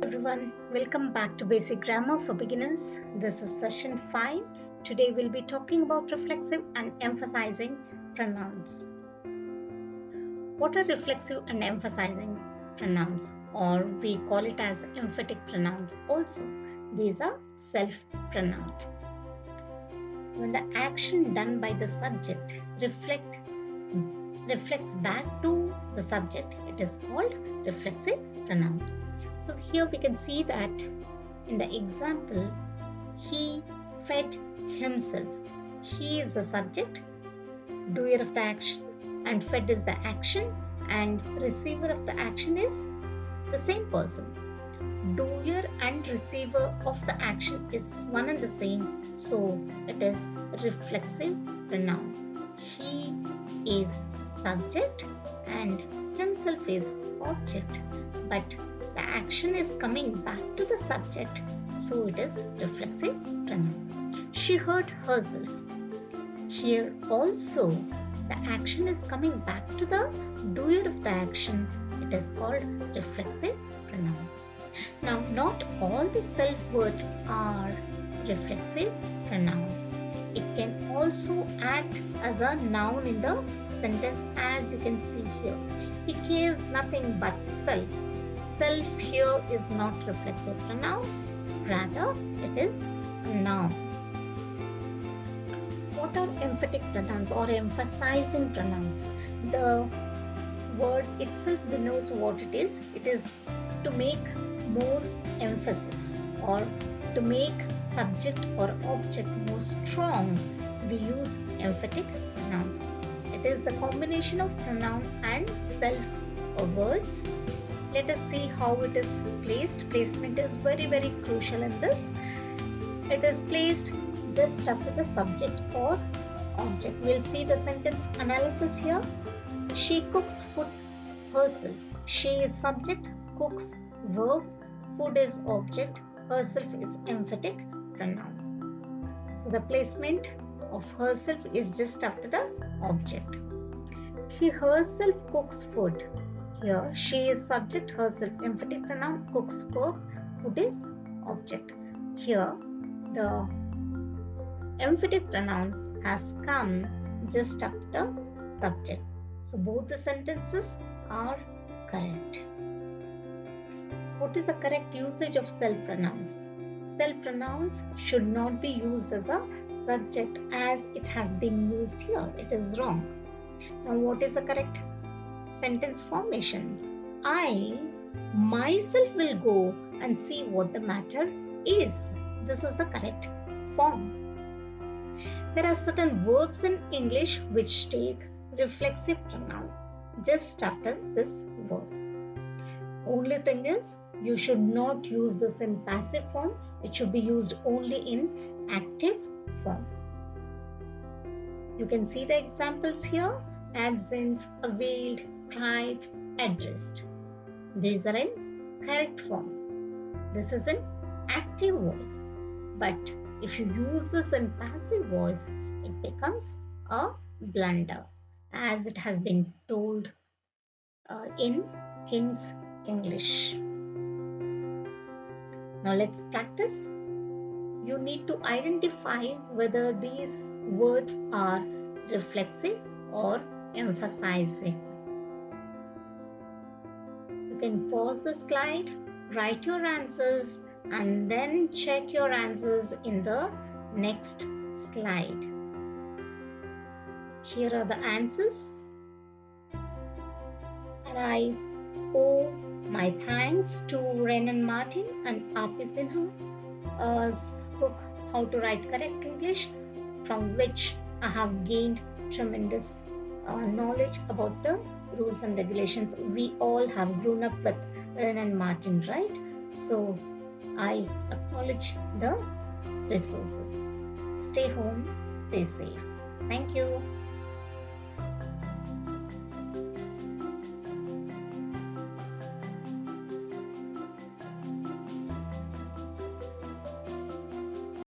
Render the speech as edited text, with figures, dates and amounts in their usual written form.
Everyone, welcome back to Basic Grammar for Beginners. This is session 5. Today we'll be talking about reflexive and emphasizing pronouns. What are reflexive and emphasizing pronouns, or we call it as emphatic pronouns also? These are self pronouns. When the action done by the subject reflects back to the subject, it is called reflexive pronoun. So here we can see that in the example, he fed himself. He is the subject, doer of the action, and fed is the action, and receiver of the action is the same person. Doer and receiver of the action is one and the same, so it is reflexive pronoun. He is subject and himself is object, but the action is coming back to the subject, so it is reflexive pronoun. She hurt herself. Here also the action is coming back to the doer of the action. It is called reflexive pronoun. Now, not all the self words are reflexive pronouns. It can also act as a noun in the sentence, as you can see here. He cares nothing but self. Self here is not reflexive pronoun, rather it is a noun. What are emphatic pronouns or emphasizing pronouns? The word itself denotes what it is. It is to make more emphasis or to make subject or object more strong. We use emphatic pronouns. It is the combination of pronoun and self words. Let us see how it is placed. Placement is very crucial in this. It is placed just after the subject or object. We'll see the sentence analysis here. She cooks food herself. She is subject, cooks verb, food is object, herself is emphatic pronoun. So the placement of herself is just after the object. She herself cooks food. Here she is subject, herself emphatic pronoun, cooks verb, food is object. Here the emphatic pronoun has come just after the subject. So both the sentences are correct. What is the correct usage of self pronouns? Self pronouns should not be used as a subject as it has been used here. It is wrong. Now what is the correct sentence formation? I myself will go and see what the matter is. This is the correct form. There are certain verbs in English which take reflexive pronoun just after this verb. Only thing is, you should not use this in passive form. It should be used only in active form. You can see the examples here. Absence, availed, tried, addressed. These are in correct form. This is in active voice. But if you use this in passive voice, it becomes a blunder, as it has been told in King's English. Now let's practice. You need to identify whether these words are reflexive or emphasizing. You can pause the slide, write your answers, and then check your answers in the next slide. Here are the answers. And I owe my thanks to Renan Martin and Api Sinha's book How to Write Correct English, from which I have gained tremendous knowledge about the rules and regulations. We all have grown up with Renan Martin, right? So I acknowledge the resources. Stay home, stay safe. Thank you.